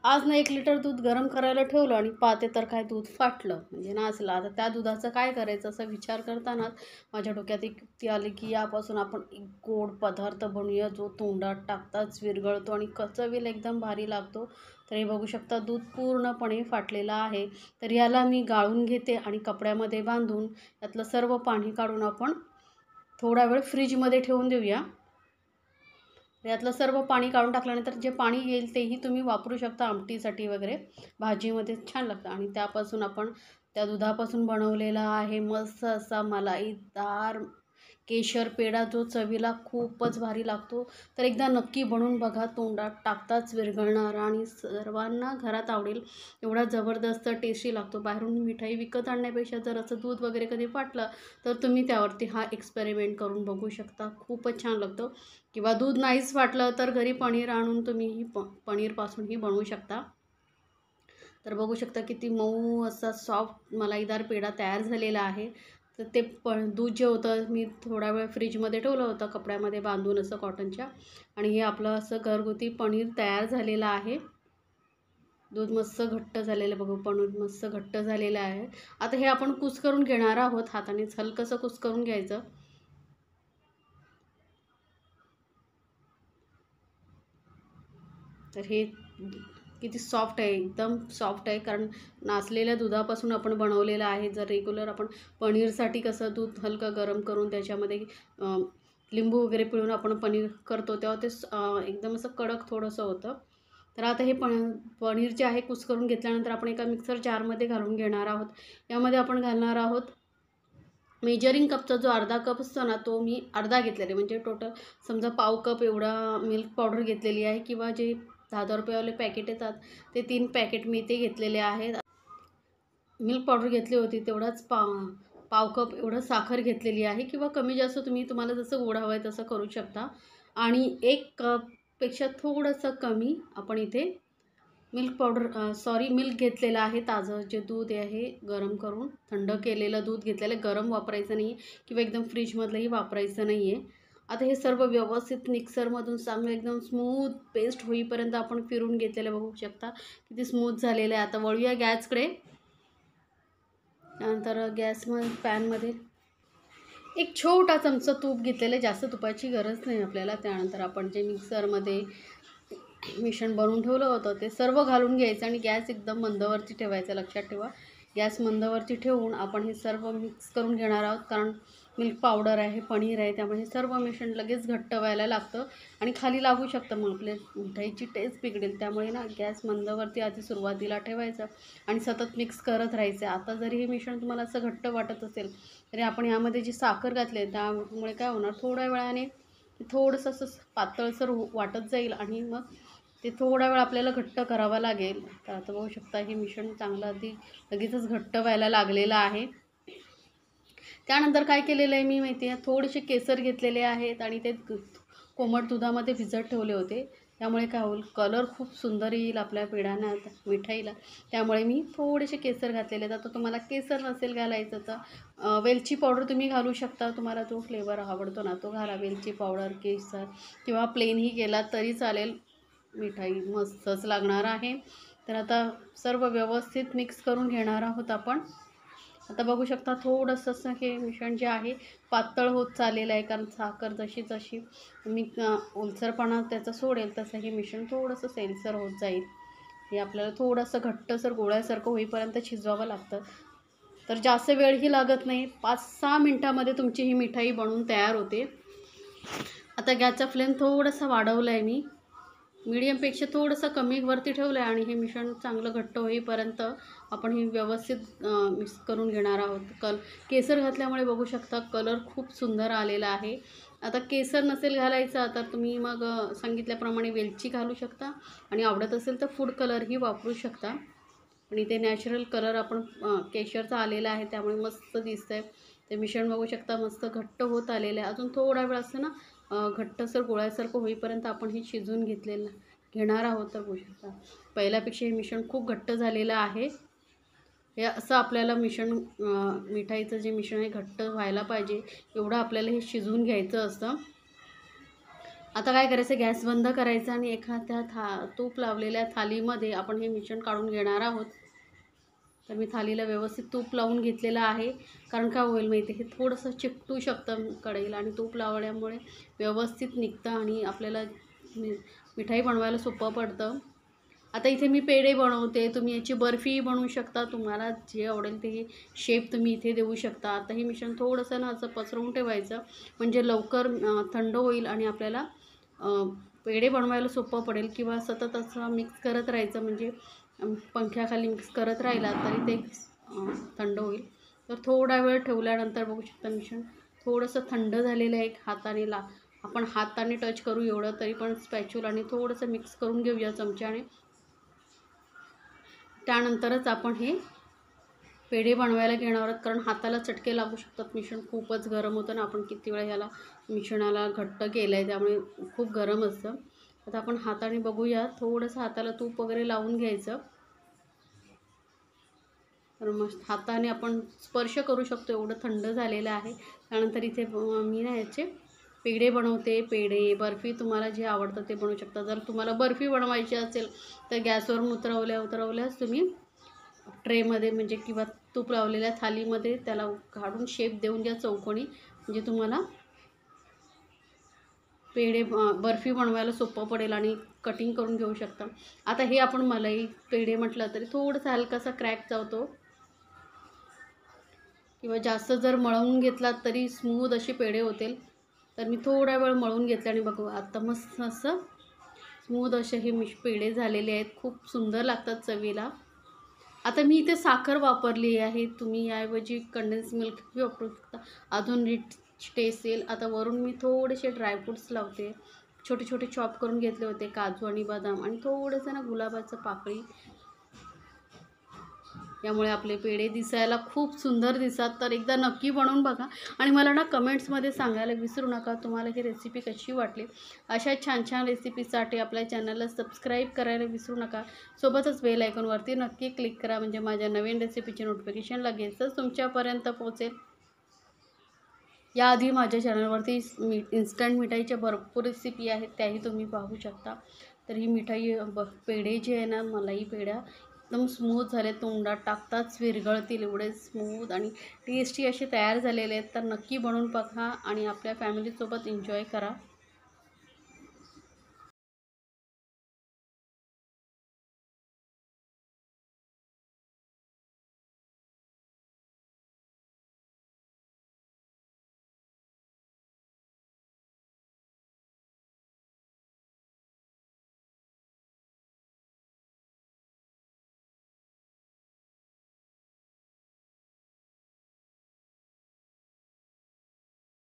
आज ना 1 लिटर दूध गरम करायला ठेवलं आणि पाहते तर काय दूध फाटलं, म्हणजे नासलं. आता त्या दुधाचं काय करायचं असा विचार करतानाच माझ्या डोक्यात एक युक्ती आली, की यापासून आपण एक गोड पदार्थ बनवूया जो तोंडात टाकताच विरघळतो आणि चवीला एकदम भारी लागतो. तर हे बघू शकता दूध पूर्णपणे फाटलेलं आहे. तर याला मी गाळून घेते आणि कपड्यामध्ये बांधून यातलं सर्व पाणी काढून आपण थोडा वेळ फ्रीजमध्ये ठेवून देऊया. यातलं सर्व पाणी काढून टाकल्यानंतर जे पाणी येईल तेही तुम्ही वापरू शकता आमटीसाठी वगैरे, भाजीमध्ये छान लागतं. आणि त्यापासून आपण त्या दुधापासून बनवलेला आहे मस्त असा मलाईदार केशर पेढा जो चवीला खूपच भारी लागतो. तर एकदा नक्की बनवून बघा, तोंडात टाकताच विरघळणारा आणि सर्वांना घरात आवडेल एवढा जबरदस्त टेस्टी लागतो. बाहेरून मिठाई विकत आणण्यापेक्षा जर असं दूध वगैरे कधी फाटलं तर तुम्ही त्यावरती हा एक्सपेरिमेंट करून बघू शकता, खूपच छान लागतो. किंवा दूध नाहीच फाटलं तर घरी पनीर आणून तुम्ही पनीरपासूनही बनवू शकता. तर बघू शकता किती मऊ असा सॉफ्ट मलाईदार पेढा तयार झालेला आहे. तर ते दूध जे होतं मी थोडा वेळ फ्रीजमध्ये ठेवलं होतं कपड्यामध्ये बांधून असं कॉटनच्या, आणि हे आपलं असं घरगुती पनीर तयार झालेलं आहे. दूध मस्त घट्ट झालेलं बघू, पनीर मस्त घट्ट झालेलं आहे. आता हे आपण कुस्करून घेणार आहोत, हातानेच हलकंसं कुस्करून घ्यायचं. तर हे किती सॉफ्ट आहे, एकदम सॉफ्ट आहे, कारण नासलेल्या दुधापासून आपण बनवलेलं आहे. जर रेग्युलर आपण पनीरसाठी कसं दूध हलकं गरम करून त्याच्यामध्ये लिंबू वगैरे पिळून आपण पनीर करतो तेव्हा ते एकदम असं कडक थोडंसं होतं. तर आता हे पनीर जे आहे कुस्करून घेतल्यानंतर आपण एका मिक्सर जारमध्ये घालून घेणार आहोत. यामध्ये आपण घालणार आहोत मेजरिंग कपचा जो अर्धा कप असतो ना, तो मी अर्धा घेतलेला आहे. म्हणजे टोटल समजा पाव कप एवढा मिल्क पावडर घेतलेली आहे, किंवा जे 10-10 रुपयावाले पॅकेट येतात ते 3 पॅकेट मी ते घेतलेले आहेत. मिल्क पावडर घेतली होती तेवढाच पाव कप एवढं साखर घेतलेली आहे, किंवा कमी जास्त तुम्हाला जसं गोड हवं आहे तसं करू शकता. आणि 1 कपपेक्षा थोडंसं कमी आपण इथे मिल्क घेतलेलं आहे. ताजं जे दूध आहे गरम करून थंड केलेलं दूध घेतलेलं आहे. गरम वापरायचं नाही आहे किंवा एकदम फ्रीजमधलंही वापरायचं नाही आहे. आता हे सर्व व्यवस्थित मिक्सरमधून चांगलं एकदम स्मूथ पेस्ट होईपर्यंत आपण फिरून घेतलेलं बघू शकता किती स्मूथ झालेलं आहे. आता वळूया गॅसकडे. त्यानंतर पॅनमध्ये एक छोटा चमचा तूप घेतलेलं आहे. जास्त तुपाची गरज नाही आपल्याला. त्यानंतर आपण जे मिक्सरमध्ये मिश्रण बनवून ठेवलं होतं ते सर्व घालून घ्यायचं आणि गॅस एकदम मंदवरती ठेवायचा. लक्षात ठेवा, गॅस मंदवरती ठेवून आपण हे सर्व मिक्स करून घेणार आहोत. कारण मिल्क पावडर आहे, पनीर आहे, त्यामुळे हे सर्व मिश्रण लगेच घट्ट व्हायला लागतं आणि खाली लागू शकतं. मग आपल्या मिठाईची टेस्ट बिघडेल. त्यामुळे ना गॅस मंदवरती आधी सुरुवातीला ठेवायचं आणि सतत मिक्स करत राहायचं. आता जरी हे मिश्रण तुम्हाला असं घट्ट वाटत असेल तरी आपण यामध्ये जी साखर घातली आहे त्यामुळे काय होणार, थोड्या वेळाने थोडंसं असं पातळसर वाटत जाईल आणि मग ते थोडा वेळ आपल्याला घट्ट करावं लागेल. तर आता बघू शकता हे मिश्रण चांगलं आधी लगेचच घट्ट व्हायला लागलेलं आहे. त्यानंतर काय केलेलं आहे मी माहिती आहे, थोडेसे केसर घेतलेले आहेत आणि ते कोमट दुधामध्ये भिजत ठेवले होते. त्यामुळे काय होईल, कलर खूप सुंदर येईल आपल्या पेढ्यांना, मिठाईला. त्यामुळे मी थोडेसे केसर घातलेले आहेत. आता तुम्हाला केसर नसेल घालायचं तर वेलची पावडर तुम्ही घालू शकता. तुम्हाला जो फ्लेवर आवडतो ना तो घाला. वेलची पावडर, केसर किंवा प्लेनही केला तरी चालेल. मिठाई मस्तच लागणार आहे. तर आता सर्व व्यवस्थित मिक्स करून घेणार आहोत आपण. आता बघू शकता थोडंसं असं हे मिश्रण जे आहे पातळ होत चाललेलं आहे, कारण साखर जशी जशी ओलसरपणा त्याचा सोडेल तसं हे मिश्रण थोडंसं सैलसर होत जाईल. हे आपल्याला थोडंसं घट्टसर गोळ्यासारखं होईपर्यंत शिजवावं लागतं. तर जास्त वेळही लागत नाही, 5-6 मिनटामध्ये तुमची ही मिठाई बनवून तयार होते. आता गॅसचा फ्लेम थोडासा वाढवला आहे मी, मीडियमपेक्षा थोडंसं कमी वरती ठेवलं आहे आणि हे मिश्रण चांगलं घट्ट होईपर्यंत आपण हे व्यवस्थित मिक्स करून घेणार आहोत. केसर घातल्यामुळे बघू शकता कलर खूप सुंदर आलेला आहे. आता केसर नसेल घालायचा तर तुम्ही मग सांगितल्याप्रमाणे वेलची घालू शकता आणि आवडत असेल तर फूड कलरही वापरू शकता. आणि ते नॅचरल कलर आपण केशरचा आलेला आहे त्यामुळे मस्त दिसतं आहे. ते मिश्रण बघू शकता मस्त घट्ट होत आलेलं आहे. अजून थोडा वेळ असं ना घट्टसर गोळ्यासारखं होईपर्यंत आपण हे शिजवून घेणार आहोत. तर बघू शकता पहिल्यापेक्षा हे मिश्रण खूप घट्ट झालेलं आहे. हे असं आपल्याला मिठाईचं जे मिश्रण आहे घट्ट व्हायला पाहिजे एवढं आपल्याला हे शिजवून घ्यायचं असतं. आता काय करायचं, गॅस बंद करायचा आणि एखाद्या तूप लावलेल्या थालीमध्ये आपण हे मिश्रण काढून घेणार आहोत. तर मी थालीला व्यवस्थित तूप लावून घेतलेलं आहे. कारण काय होईल माहिती आहे, हे थोडंसं चिकटू शकतं कढईला आणि तूप लावल्यामुळे व्यवस्थित निघतं आणि आपल्याला मिठाई बनवायला सोपं पडतं. आता इथे मी पेढे बनवते, तुम्ही याची बर्फी बनवू शकता. तुम्हाला जे आवडेल ते शेप तुम्ही इथे देऊ शकता. आता हे मिश्रण थोडंसं ना असं पसरवून ठेवायचं, म्हणजे लवकर थंड होईल आणि आपल्याला पेढे बनवायला सोपं पडेल. किंवा सतत असं मिक्स करत राहायचं, म्हणजे पंख्याखाली मिक्स करत राहिला तरी ते थंड होईल. तर थोडा वेळ ठेवल्यानंतर बघू शकता मिश्रण थोडंसं थंड झालेलं आहे. आपण हाताने टच करू एवढं तरी पण स्पॅच्युलाने थोडंसं मिक्स करून घेऊया चमच्याने. त्यानंतरच आपण हे पेढे बनवायला घेणार आहोत, कारण हाताला चटके लागू शकतात. मिश्रण खूपच गरम होतं ना, आपण किती वेळा ह्याला मिश्रणाला घट्ट केलं आहे, त्यामुळे खूप गरम असतं. आता आपण हाताने बघूया, थोडंसं हाताला तूप वगैरे लावून घ्यायचं. तर मग हाताने आपण स्पर्श करू शकतो, एवढं थंड झालेलं आहे. त्यानंतर इथे मी ना याचे पेढे बनवते. पेढे, बर्फी तुम्हाला जे आवडतं ते बनवू शकता. जर तुम्हाला बर्फी बनवायची असेल तर गॅसवरून उतरवल्याच तुम्ही ट्रेमध्ये म्हणजे किंवा तूप लावलेल्या थालीमध्ये त्याला काढून शेप देऊन द्या चौकोनी, म्हणजे तुम्हाला बर्फी बनवायला सोपं पडेल आणि कटिंग करून घेऊ शकता. आता हे आपण मलाई पेढे म्हटलं तरी थोडंसं हलकासा क्रॅक चावतो, किंवा जास्त जर मळवून घेतलात तरी स्मूथ असे पेढे होतील. तर मी थोडा वेळ मळवून घेतले आणि बघू आता मस्त असं स्मूथ असे हे पेढे झालेले आहेत. खूप सुंदर लागतात चवीला. आता मी इथे साखर वापरली आहे, तुम्ही याऐवजी कंडेन्स मिल्क वापरू शकता, अजून रिच टेस्ट येईल. आता वरून मी थोडेसे ड्रायफ्रूट्स लावते. छोटे छोटे चॉप करून घेतले होते, काजू आणि बदाम आणि थोडंसं ना गुलाबाचं पाकळी. यामुळे आपले पेढे दिसायला खूप सुंदर दिसतात. तर एकदा नक्की बनवून बघा आणि मला ना कमेंट्समध्ये सांगायला विसरू नका तुम्हाला ही रेसिपी कशी वाटली. अशा छान छान रेसिपीसाठी आपल्या चॅनलला सबस्क्राईब करायला विसरू नका. सोबतच बेल आयकॉनवरती नक्की क्लिक करा, म्हणजे माझ्या नवीन रेसिपीचे नोटिफिकेशन लगेचच तुमच्यापर्यंत पोहोचेल. याआधी माझ्या चॅनलवरती इन्स्टंट मिठाईच्या भरपूर रेसिपी आहेत, त्याही तुम्ही पाहू शकता. तर ही मिठाई पेढे जे आहे ना, मलाई पेढ्या एकदम स्मूथ झाले, तोंडात टाकताच विरघळतील एवढे स्मूथ आणि टेस्टी असे तयार झालेले आहेत. तर नक्की बनवून बघा आणि आपल्या फॅमिलीसोबत एन्जॉय करा.